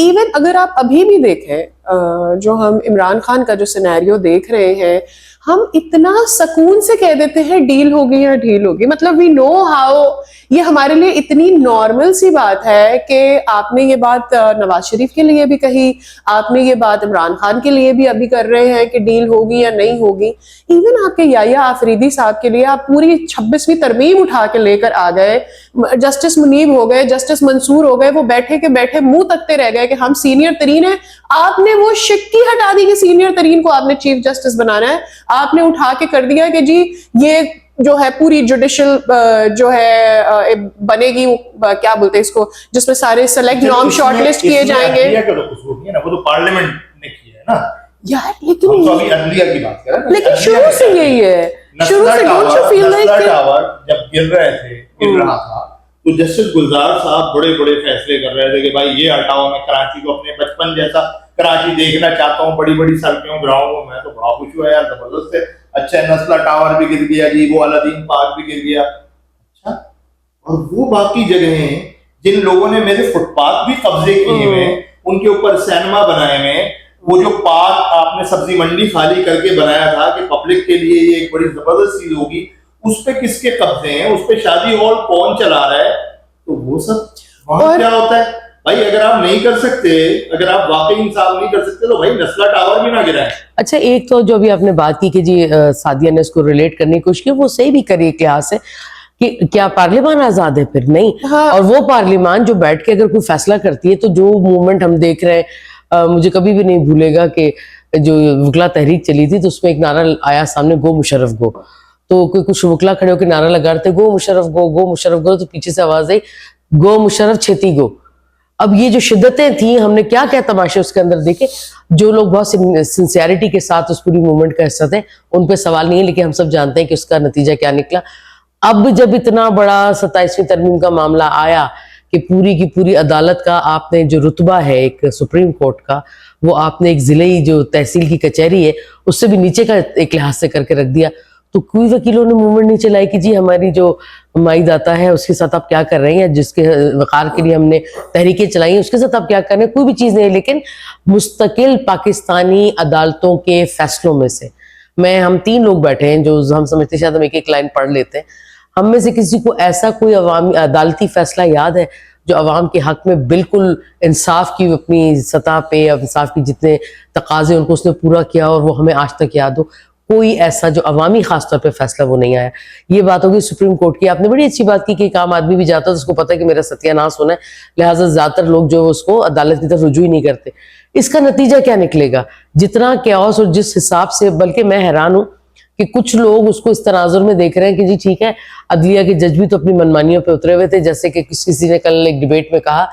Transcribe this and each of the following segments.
Even اگر آپ ابھی بھی دیکھیں جو ہم عمران خان کا جو سینیریو دیکھ رہے ہیں, ہم اتنا سکون سے کہہ دیتے ہیں ڈیل ہوگی یا ڈھیل ہوگی. مطلب وی نو ہاؤ, یہ ہمارے لیے اتنی نارمل سی بات ہے کہ آپ نے یہ بات نواز شریف کے لیے بھی کہی, آپ نے یہ بات عمران خان کے لیے بھی ابھی کر رہے ہیں کہ ڈیل ہوگی یا نہیں ہوگی. ایون آپ کے یحییٰ آفریدی صاحب کے لیے آپ پوری 26ویں ترمیم اٹھا کے لے کر آ گئے, جسٹس منیب ہو گئے, جسٹس منصور ہو گئے, وہ بیٹھے کے بیٹھے منہ تکتے رہ گئے کہ ہم سینئر ترین ہیں. آپ نے وہ شکی ہٹا دی کہ سینئر ترین کو آپ نے چیف جسٹس بنانا ہے, آپ نے اٹھا کے کر دیا کہ جی یہ جو ہے پوری جوڈیشل جو ہے بنے گی, کیا بولتے ہیں اس کو, جس میں سارے سلیکٹ نام شارٹ لسٹ کیے جائیں گے. وہ تو پارلیمنٹ نے کیا ہے نا یار, لیکن شروع سے یہی ہے, شروع سے ڈونٹ یو فیل لائک جب گر رہا تھا تو جسٹس گلزار صاحب بڑے بڑے فیصلے کر رہے تھے کہ بھائی یہ ہٹاؤ, میں کراچی کو اپنے بچپن جیسا کراچی دیکھنا چاہتا ہوں, بڑی بڑی سڑکوں گراؤنڈوں میں. تو بڑا خوش ہوا یار, زبردست ہے. اچھا نسلہ ٹاور بھی گر گیا جی, وہ الدین پارک بھی گر گیا. اچھا, اور وہ باقی جگہیں جن لوگوں نے میرے فٹ پاتھ بھی قبضے کیے ہوئے, ان کے اوپر سینما بنائے ہوئے, وہ جو پارک آپ نے سبزی منڈی خالی کر کے بنایا تھا کہ پبلک کے لیے یہ ایک بڑی زبردست چیز ہوگی, اس پہ کس کے قبضے ہیں, اس پہ شادی ہال کون چلا رہا ہے. تو وہ سب وہاں کیا ہوتا ہے بھائی, اگر آپ نہیں کر سکتے, اگر آپ واقعی انصاف نہیں کر سکتے تو بھائی نسلہ ٹاور بھی نہ گرائیں. اچھا, ایک تو جو بھی آپ نے بات کی کہ جی سعدیہ نے اس کو ریلیٹ کرنے کی کوشش کی, وہ صحیح بھی کری ایک لحاظ سے کہ کیا پارلیمان آزاد ہے؟ پھر نہیں. اور وہ پارلیمان جو بیٹھ کے اگر کوئی فیصلہ کرتی ہے, تو جو موومنٹ ہم دیکھ رہے ہیں, مجھے کبھی بھی نہیں بھولے گا کہ جو وکلا تحریک چلی تھی تو اس میں ایک نعرہ آیا سامنے, گو مشرف گو. تو کوئی کچھ وکلا کھڑے ہو کے نعرہ لگا رہے تھے گو مشرف گو, گو مشرف گو, تو پیچھے سے آواز آئی گو مشرف چھتی گو. اب یہ جو شدتیں تھیں, ہم نے کیا کیا تماشے اس کے اندر دیکھے. جو لوگ بہت سنسیئرٹی کے ساتھ اس پوری موومنٹ کا حصہ تھے, ان پہ سوال نہیں ہے, لیکن ہم سب جانتے ہیں کہ اس کا نتیجہ کیا نکلا. اب جب اتنا بڑا 27ویں ترمیم کا معاملہ آیا کہ پوری کی پوری عدالت کا آپ نے جو رتبہ ہے ایک سپریم کورٹ کا, وہ آپ نے ایک ضلعی جو تحصیل کی کچہری ہے اس سے بھی نیچے کا ایک لحاظ سے کر کے رکھ دیا. تو کوئی وکیلوں نے موومنٹ نہیں چلائی کہ جی ہماری جو مائی داتا ہے اس کے ساتھ آپ کیا کر رہے ہیں, یا جس کے وقار کے لیے ہم نے تحریکیں چلائی ہیں اس کے ساتھ آپ کیا کر رہے ہیں, کوئی بھی چیز نہیں. لیکن مستقل پاکستانی عدالتوں کے فیصلوں میں سے ہم 3 لوگ بیٹھے ہیں جو ہم سمجھتے ہیں شاید ہم ایک لائن پڑھ لیتے ہیں, ہم میں سے کسی کو ایسا کوئی عوامی عدالتی فیصلہ یاد ہے جو عوام کے حق میں بالکل انصاف کی اپنی سطح پہ, انصاف کی جتنے تقاضے ان کو اس نے پورا کیا اور وہ ہمیں آج تک یاد ہو؟ کوئی ایسا جو عوامی خاص طور پہ فیصلہ وہ نہیں آیا. یہ بات ہوگی سپریم کورٹ کی. آپ نے بڑی اچھی بات کی کہ ایک عام آدمی بھی جاتا ہے اس کو پتہ ہے کہ میرا ستیہ ناش ہونا ہے, لہٰذا زیادہ تر لوگ جو اس کو عدالت کی طرف رجوع ہی نہیں کرتے. اس کا نتیجہ کیا نکلے گا؟ جتنا کیوس اور جس حساب سے, بلکہ میں حیران ہوں کہ کچھ لوگ اس کو اس تناظر میں دیکھ رہے ہیں کہ جی ٹھیک ہے, عدلیہ کے جج بھی تو اپنی منمانیوں پہ اترے ہوئے تھے. جیسے کہ کسی نے کل ایک ڈیبیٹ میں کہا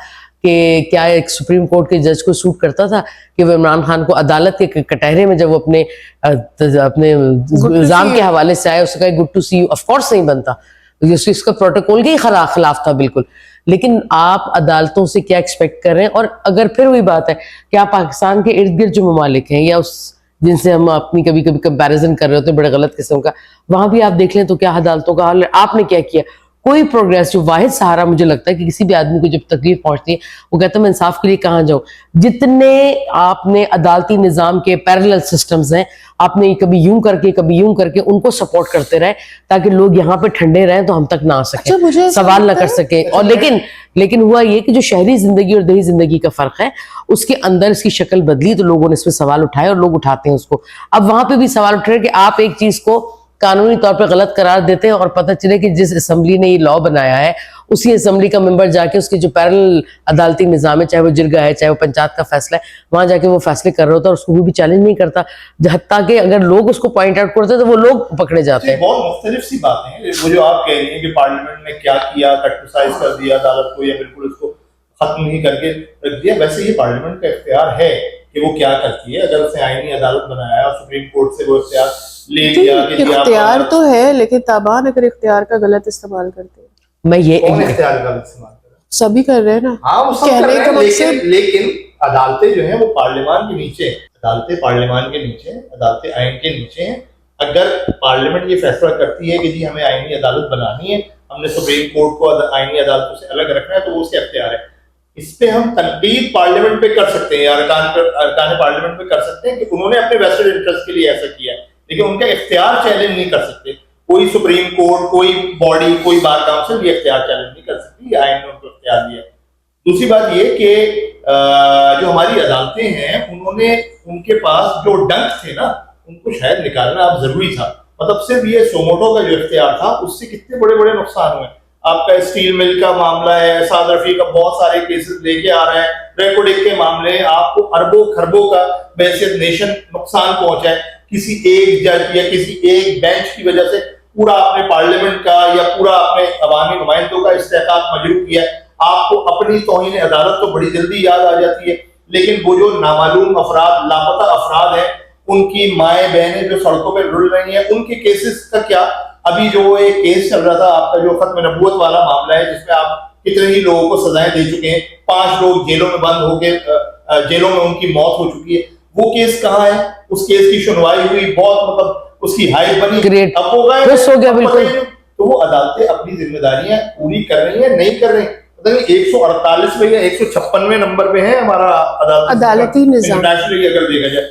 کہ کیا ایک سپریم کورٹ کے جج کو سوٹ کرتا تھا کہ وہ عمران خان کو عدالت کے کٹہرے میں جب وہ اپنے الزام کے حوالے سے آئے, اس نے کہا good to see you. Of course نہیں بنتا, اس کا پروٹوکول کے ہی خلاف تھا بالکل. لیکن آپ عدالتوں سے کیا ایکسپیکٹ کر رہے ہیں؟ اور اگر پھر وہی بات ہے کہ آپ پاکستان کے ارد گرد جو ممالک ہیں یا اس جن سے ہم اپنی کبھی کبھی کمپیریزن کر رہے ہوتے ہیں بڑے غلط قسم کا, وہاں بھی آپ دیکھ لیں تو کیا عدالتوں کا حال ہے. آپ نے کیا کیا؟ کوئی پروگریس. جو واحد سہارا مجھے لگتا ہے کہ کسی بھی آدمی کو جب تکلیف پہنچتی ہے وہ کہتا ہے میں انصاف کے لیے کہاں جاؤں. جتنے آپ نے عدالتی نظام کے پیرلل سسٹمز ہیں, آپ نے کبھی یوں کر کے کبھی یوں کر کے ان کو سپورٹ کرتے رہے تاکہ لوگ یہاں پہ ٹھنڈے رہیں تو ہم تک نہ آ سکیں, سوال نہ کر سکیں. اور لیکن ہوا یہ کہ جو شہری زندگی اور دیہی زندگی کا فرق ہے اس کے اندر اس کی شکل بدلی, تو لوگوں نے اس پہ سوال اٹھائے اور لوگ اٹھاتے ہیں اس کو. اب وہاں پہ بھی سوال اٹھ رہے کہ آپ ایک چیز کو قانونی طور پہ غلط قرار دیتے ہیں اور پتہ چلے کہ جس اسمبلی نے یہ لاء بنایا ہے اسی اسمبلی کا ممبر جا کے اس کے جو پیرل عدالتی نظام ہے, چاہے وہ جرگہ ہے چاہے وہ پنچایت کا فیصلہ ہے, وہاں جا کے وہ فیصلے کر رہا ہوتا ہے اور اس کو کوئی بھی چیلنج نہیں کرتا. حتیٰ کہ اگر لوگ اس کو پوائنٹ آؤٹ کرتے ہیں تو وہ لوگ پکڑے جاتے ہیں. بہت مختلف سی باتیں ہیں وہ جو آپ کہہ رہی ہیں کہ پارلیمنٹ نے کیا کیا, کٹسائز کر دیا عدالت کو یا بالکل اس کو ختم نہیں کر کے رکھ دیا. ویسے یہ پارلیمنٹ کا اختیار ہے کہ وہ کیا کرتی ہے. اگر اسے آئینی عدالت بنایا اور سپریم کورٹ سے وہ اختیار لے لیا, اختیار تو ہے لیکن تابان اگر اختیار کا غلط استعمال کرتے ہیں, میں یہ اختیار کا استعمال کر رہا سبھی کر رہے ہیں نا. ہاں وہ سب کر رہے ہیں, لیکن عدالتیں جو ہیں وہ پارلیمان کے نیچے, عدالتیں پارلیمان کے نیچے, عدالتیں آئین کے نیچے ہیں. اگر پارلیمنٹ یہ فیصلہ کرتی ہے کہ جی ہمیں آئینی عدالت بنانی ہے, ہم نے سپریم کورٹ کو آئینی عدالتوں سے الگ رکھنا ہے, تو وہ اس کے اختیار ہے. اس پہ ہم تنقید پارلیمنٹ پہ کر سکتے ہیں یا ارکان پارلیمنٹ پہ کر سکتے ہیں کہ انہوں نے اپنے ویسٹڈ انٹرسٹ کے لیے ایسا کیا ہے, لیکن ان کا اختیار چیلنج نہیں کر سکتے. کوئی سپریم کورٹ, کوئی باڈی, کوئی بار کاؤنسل یہ اختیار چیلنج نہیں کر سکتی, یہ آئین نے ان کو اختیار دیا. دوسری بات یہ کہ جو ہماری عدالتیں ہیں انہوں نے, ان کے پاس جو ڈنک تھے نا ان کو شاید نکالنا اب ضروری تھا. مطلب صرف یہ سوموٹو کا جو اختیار تھا اس سے کتنے بڑے بڑے نقصان ہوئے. آپ کا اسٹیل مل کا معاملہ ہے, سعد رفیع کا بہت سارے کیسز لے کے آ رہے ہیں, ریکارڈنگ کے معاملے, آپ کو اربوں خربوں کا بحیثیت نیشن نقصان پہنچا ہے. کسی ایک جج یا کسی ایک بینچ کی وجہ سے پورا اپنے پارلیمنٹ کا یا پورا اپنے عوامی نمائندوں کا استحقاق مجروح کیا ہے. آپ کو اپنی توہین عدالت تو بڑی جلدی یاد آ جاتی ہے, لیکن وہ جو نامعلوم افراد, لاپتہ افراد ہیں, ان کی مائیں بہنیں جو سڑکوں پہ رل رہی ہیں, ان کے کیسز کا کیا؟ ابھی جو ایک کیس چل رہا تھا آپ کا جو ختم نبوت والا معاملہ ہے جس میں آپ کتنے ہی لوگوں کو سزائیں دے چکے ہیں, 5 لوگ جیلوں میں بند ہو کے جیلوں میں ان کی موت ہو چکی ہے, وہ کیس کہاں ہے؟ اس کیس کی سنوائی ہوئی, بہت مطلب اس کی ہائپ بنی, اب ہو گیا بالکل. تو وہ عدالتیں اپنی ذمہ داریاں پوری کر رہی ہیں, نہیں کر رہی. 148 میں یا 156 نمبر پہ ہے ہمارا عدالتی نظام انٹرنیشنلی اگر دیکھا جائے.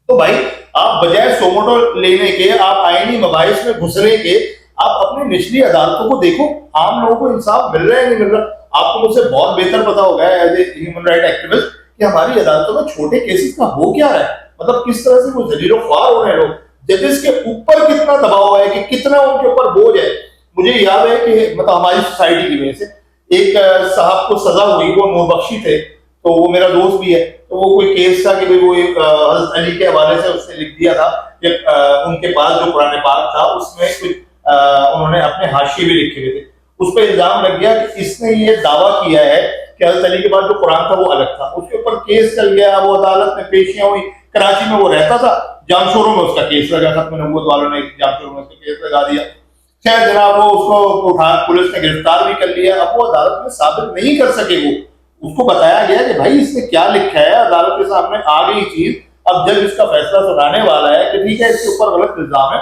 تو بھائی آپ بجائے سوموٹو لینے کے, آپ آئینی مباحث میں گھسنے کے, آپ اپنی نچلی عدالتوں کو دیکھو, عام لوگوں کو انصاف مل رہا ہے نہیں مل رہا. آپ کو مجھ سے بہت بہتر پتا ہوگا as a human right activist کہ ہماری عدالتوں میں چھوٹے کیسز کا ہو کیا رہا ہے, مطلب کس طرح سے وہ ذلیل و خوار ہو رہے ہیں لوگ. ججز کے اوپر کتنا دباؤ ہے, کہ کتنا ان کے اوپر بوجھ ہے. مجھے یاد ہے کہ مطلب ہماری سوسائٹی کی وجہ سے ایک صاحب کو سزا ہوئی, وہ نور بخشی تھے, تو وہ میرا دوست بھی ہے. تو وہ کوئی کیس تھا کہ وہ حضرت علی کے حوالے سے اس نے لکھ دیا تھا کہ ان کے پاس جو قرآن پاک تھا اس میں کچھ انہوں نے اپنے حاشیے بھی لکھے ہوئے تھے. اس پہ الزام لگ گیا کہ اس نے یہ دعویٰ کیا ہے کہ حضرت علی کے بعد جو قرآن تھا وہ الگ تھا. اس کے اوپر کیس چل گیا, وہ عدالت میں پیشیاں ہوئی. کراچی میں وہ رہتا تھا, جامشوروں میں اس کا کیس لگا, ختم نبوت والوں نے جامشوروں میں اس کا کیس لگا دیا. خیر جناب وہ اس کو اٹھا, پولیس نے گرفتار بھی کر لیا. اب وہ عدالت میں ثابت نہیں کر سکے, وہ اس کو بتایا گیا کہ بھائی اس نے کیا لکھا ہے, عدالت کے سامنے آ گئی چیز, اب جب اس کا فیصلہ سنانے والا ہے کہ ٹھیک ہے اس کے اوپر غلط الزام ہے.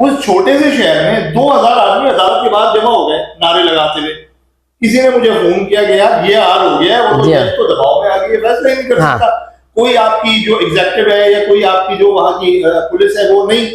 اس چھوٹے سے شہر میں 2000 آدمی عدالت کے بعد جمع ہو گئے نعرے لگاتے ہوئے. کسی نے مجھے فون کیا کہ یار یہ حال ہو گیا ہے, وہ تو دباؤ میں آ گئی ہے, فیصلہ ہی نہیں کر سکتا. کوئی آپ کی جو ایگزیکٹو ہے یا کوئی آپ کی جو وہاں کی پولیس ہے وہ نہیں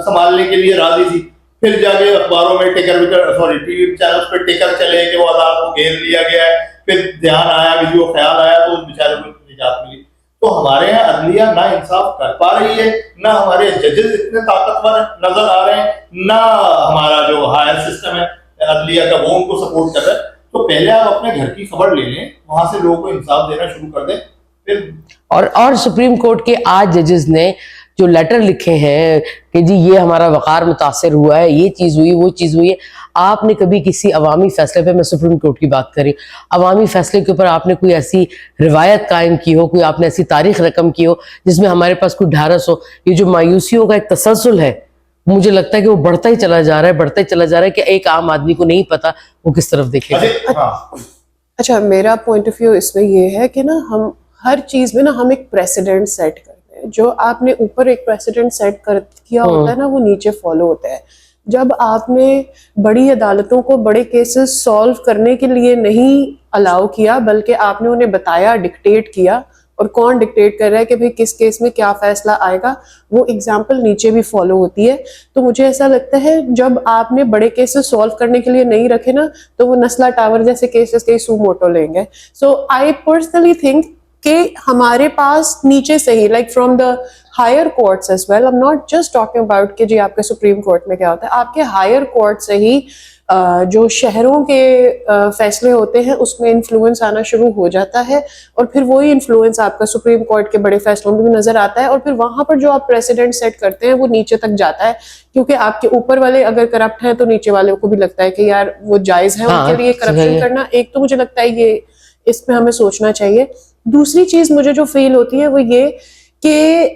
سنبھالنے کے لیے راضی تھی. پھر جا کے اخباروں میں ٹی وی چینل پہ ٹکر چلے کہ وہ عدالت کو گھیر لیا گیا ہے. پھر دھیان آیا, کسی کو خیال آیا تو اس بیچارے کو نجات ملی. تو ہمارے یہاں عدلیہ نہ انصاف کر پا رہی ہے, نہ ہمارے ججز اتنے طاقتور نظر آ رہے ہیں, نہ ہمارا جو ہائر سسٹم ہے عدلیہ کا وہ ان کو سپورٹ کر رہا ہے. تو پہلے آپ اپنے گھر کی خبر لے لیں, وہاں سے لوگوں کو انصاف دینا شروع کر دیں. پھر اور سپریم کورٹ کے آج ججز نے جو لیٹر لکھے ہیں کہ جی یہ ہمارا وقار متاثر ہوا ہے, یہ چیز ہوئی, وہ چیز ہوئی ہے. آپ نے کبھی کسی عوامی فیصلے پہ, میں سپریم کورٹ کی بات کری, عوامی فیصلے کے اوپر آپ نے کوئی ایسی روایت قائم کی ہو, کوئی آپ نے ایسی تاریخ رقم کی ہو جس میں ہمارے پاس کوئی ڈھارس ہو؟ یہ جو مایوسیوں کا ایک تسلسل ہے مجھے لگتا ہے کہ وہ بڑھتا ہی چلا جا رہا ہے, بڑھتا ہی چلا جا رہا ہے کہ ایک عام آدمی کو نہیں پتا وہ کس طرف دیکھے گا. اچھا, میرا پوائنٹ آف ویو اس میں یہ ہے کہ نا ہم ہر چیز میں نا ہم ایک پریسیڈنٹ سیٹ کرتے ہیں. جو آپ نے اوپر ایک پریسیڈنٹ سیٹ کیا ہوتا ہے نا, وہ نیچے فالو ہوتا ہے. جب آپ نے بڑی عدالتوں کو بڑے کیسز سالو کرنے کے لیے نہیں الاؤ کیا, بلکہ آپ نے انہیں بتایا, ڈکٹیٹ کیا, اور کون ڈکٹیٹ کر رہا ہے کہ بھئی کس کیس میں کیا فیصلہ آئے گا, وہ ایگزامپل نیچے بھی فالو ہوتی ہے. تو مجھے ایسا لگتا ہے جب آپ نے بڑے کیسز سالو کرنے کے لیے نہیں رکھے نا, تو وہ نسلا ٹاور جیسے کیسز کے سو موٹو لیں گے. سو آئی پرسنلی تھنک کہ ہمارے پاس نیچے سے ہی, like from the higher courts as well, I am not just talking about کہ جی آپ کے سپریم کورٹ میں کیا ہوتا ہے, آپ کے ہائر کورٹ سے ہی جو شہروں کے فیصلے ہوتے ہیں اس میں انفلوئنس آنا شروع ہو جاتا ہے, اور پھر وہی انفلوئنس آپ کا سپریم کورٹ کے بڑے فیصلوں میں بھی نظر آتا ہے, اور پھر وہاں پر جو آپ پریسیڈنٹ سیٹ کرتے ہیں وہ نیچے تک جاتا ہے, کیونکہ آپ کے اوپر والے اگر کرپٹ ہیں تو نیچے والے کو بھی لگتا ہے کہ یار وہ جائز ہے ان کے لیے کرپشن کرنا. ایک تو مجھے لگتا ہے یہ اس پہ ہمیں سوچنا چاہیے. دوسری چیز مجھے جو فیل ہوتی ہے وہ یہ کہ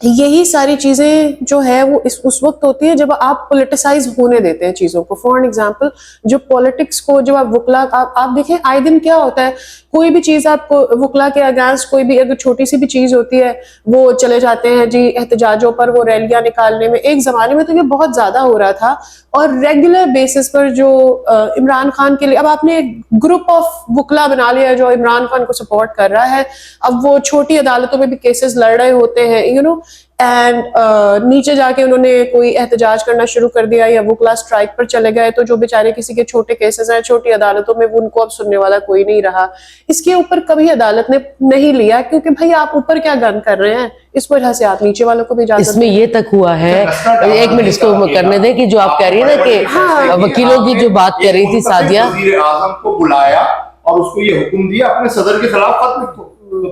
یہی ساری چیزیں جو ہے وہ اس وقت ہوتی ہے جب آپ پولیٹیسائز ہونے دیتے ہیں چیزوں کو. فار ایگزامپل جو پالیٹکس کو جب آپ وکلا آپ دیکھیں آئے دن کیا ہوتا ہے, کوئی بھی چیز آپ کو وکلا کے اگینسٹ کوئی بھی اگر چھوٹی سی بھی چیز ہوتی ہے وہ چلے جاتے ہیں جی احتجاجوں پر, وہ ریلیاں نکالنے میں. ایک زمانے میں تو یہ بہت زیادہ ہو رہا تھا, اور ریگولر بیسس پر جو عمران خان کے لیے اب آپ نے گروپ آف وکلا بنا لیا جو عمران خان کو سپورٹ کر رہا ہے. اب وہ چھوٹی عدالتوں میں بھی کیسز لڑ رہے ہوتے ہیں یو نو, اینڈ نیچے جا کے انہوں نے کوئی احتجاج کرنا شروع کر دیا یا وکلا اسٹرائک پر چلے گئے, تو جو بیچارے کسی کے چھوٹے کیسز ہیں چھوٹی عدالتوں میں ان کو اب سننے والا کوئی نہیں رہا. اس کے اوپر کبھی عدالت نے نہیں لیا کیونکہ بھائی آپ اوپر کیا گن کر رہے ہیں, اس وجہ سے آپ نیچے والوں کو بھی اجازت. اس میں یہ تک ہوا ہے, ایک منٹ اس کو کرنے دیں, کہ جو آپ کہہ رہی ہیں نا کہ وکیلوں کی جو بات کر رہی تھی سعدیہ, وزیر اعظم کو بلایا اور اس کو یہ حکم دیا اپنے صدر کے خلاف خط لکھو.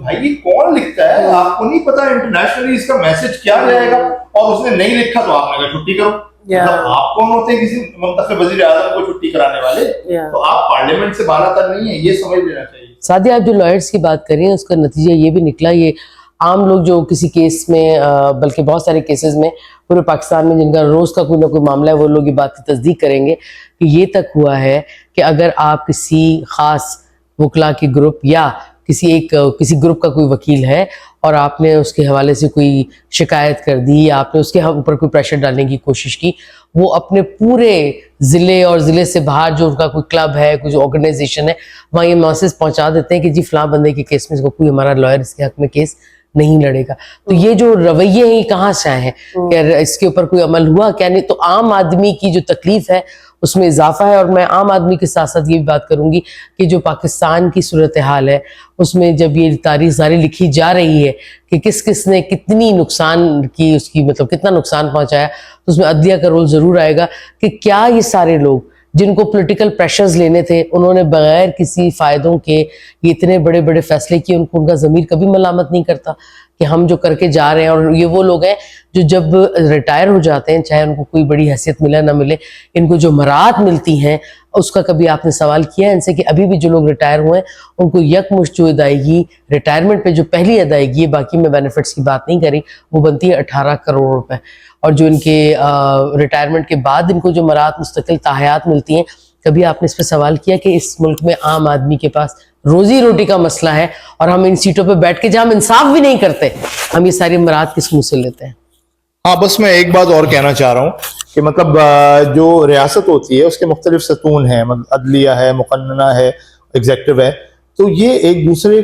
بھائی یہ کون لکھتا ہے, آپ کو نہیں پتا انٹرنیشنلی اس کا میسج کیا جائے گا, اور اس نے نہیں لکھا تو آپ نے کہا چھٹی کرو. آپ کون ہوتے ہیں کسی منتخب وزیر اعظم کو چھٹی کرانے والے؟ تو آپ پارلیمنٹ سے بالا تر نہیں ہیں, یہ سمجھ لینا چاہیے. سعدیہ آپ جو لائرس کی بات کر رہی ہیں اس کا نتیجہ یہ بھی نکلا, یہ عام لوگ جو کسی کیس میں بلکہ بہت سارے کیسز میں پورے پاکستان میں جن کا روز کا کوئی نہ کوئی معاملہ ہے, وہ لوگ یہ بات کی تصدیق کریں گے کہ یہ تک ہوا ہے کہ اگر آپ کسی خاص وکلا کے گروپ یا کسی گروپ کا کوئی وکیل ہے اور آپ نے اس کے حوالے سے کوئی شکایت کر دی یا آپ نے اس کے اوپر کوئی پریشر ڈالنے کی کوشش کی, وہ اپنے پورے ضلع اور ضلع سے باہر جو ان کا کوئی کلب ہے, کوئی آرگنائزیشن ہے, وہاں یہ میسج پہنچا دیتے ہیں کہ جی فلاں بندے کے کیس میں کوئی ہمارا لائر اس کے حق میں کیس نہیں لڑے گا. تو یہ جو رویے ہیں کہاں سے آئے ہیں, کہ اس کے اوپر کوئی عمل ہوا کیا نہیں. تو عام آدمی کی جو تکلیف ہے اس میں اضافہ ہے. اور میں عام آدمی کے ساتھ ساتھ یہ بھی بات کروں گی کہ جو پاکستان کی صورتحال ہے اس میں جب یہ تاریخ ساری لکھی جا رہی ہے کہ کس کس نے کتنی نقصان کی, اس کی مطلب کتنا نقصان پہنچایا, تو اس میں عدلیہ کا رول ضرور آئے گا کہ کیا یہ سارے لوگ جن کو پولیٹیکل پریشرز لینے تھے انہوں نے بغیر کسی فائدوں کے یہ اتنے بڑے بڑے فیصلے کیے, ان کا ضمیر کبھی ملامت نہیں کرتا کہ ہم جو کر کے جا رہے ہیں. اور یہ وہ لوگ ہیں جو جب ریٹائر ہو جاتے ہیں, چاہے ان کو کوئی بڑی حیثیت ملے نہ ملے, ان کو جو مراحت ملتی ہیں اس کا کبھی آپ نے سوال کیا ہے ان سے کہ ابھی بھی جو لوگ ریٹائر ہوئے ہیں ان کو یکمشت جو ادائیگی ریٹائرمنٹ پہ جو پہلی ادائیگی ہے, باقی میں بینیفٹس کی بات نہیں کری, وہ بنتی ہے 18 کروڑ روپے. اور جو ان کے ریٹائرمنٹ کے بعد ان کو جو مراحت مستقل تاحیات ملتی ہیں, کبھی آپ نے اس پہ سوال کیا کہ اس ملک میں عام آدمی کے پاس روزی روٹی کا مسئلہ ہے اور ہم ان سیٹوں پہ بیٹھ کے جہاں ہم انصاف بھی نہیں کرتے, ہم یہ ساری مراحت کس منہ سے لیتے ہیں؟ ہاں بس میں ایک بات اور کہنا چاہ رہا ہوں کہ مطلب جو ریاست ہوتی ہے اس کے مختلف ستون ہیں, عدلیہ ہے, مقننہ ہے, ایگزیکٹو ہے, تو یہ ایک دوسرے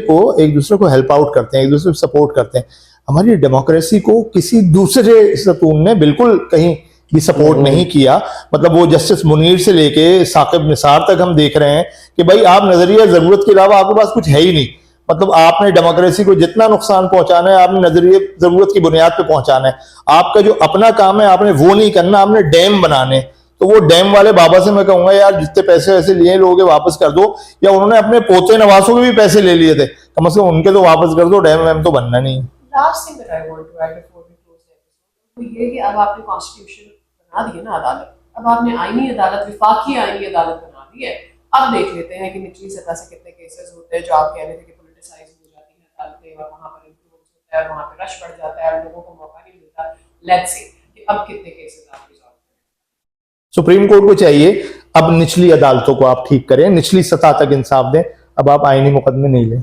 کو ہیلپ آؤٹ کرتے ہیں, ایک دوسرے کو سپورٹ کرتے ہیں. ہماری ڈیموکریسی کو کسی دوسرے ستون نے بالکل کہیں بھی سپورٹ نہیں کیا. مطلب وہ جسٹس منیر سے لے کے ثاقب نثار تک ہم دیکھ رہے ہیں کہ بھائی آپ نظریہ ضرورت کے علاوہ آپ کے پاس کچھ ہے ہی نہیں. مطلب آپ نے ڈیموکریسی کو جتنا نقصان پہنچانا ہے آپ نے نظریہ ضرورت کی بنیاد پہ پہنچانا ہے. آپ کا جو اپنا کام ہے آپ نے وہ نہیں کرنا, آپ نے ڈیم بنانے. تو وہ ڈیم والے بابا سے میں کہوں گا یار جتنے پیسے ویسے لیے لوگوں کے واپس کر دو, یا انہوں نے اپنے پوتے نواسوں کے بھی پیسے لے لیے تھے, کم از کم ان کے تو واپس کر دو, ڈیم ویم تو بننا نہیں. Last thing that I want to add before we close episode وہ یہ کہ اب آپ نے کانسٹیٹیوشن بنا دی ہے نا عدالت, اب آپ نے آئینی عدالت, وفاقی آئینی عدالت بنا دی ہے. اب دیکھ لیتے ہیں کہ نچلی سطح سے کتنے کیسز ہوتے ہیں جو آپ کہہ رہے تھے کہ پولیٹیسائز ہو جاتی ہیں عدالتیں, اور وہاں پر انفلوئنس ہوتا ہے, وہاں پہ رش بڑھ جاتا ہے اور لوگوں کو موقع نہیں ملتا. لیٹس سی کہ اب کتنے کیسز آپ ریزالو کریں. سپریم کورٹ کو چاہیے اب نچلی عدالتوں کو آپ ٹھیک کریں, نچلی سطح تک انصاف دیں, اب آپ آئینی مقدمے نہیں لیں.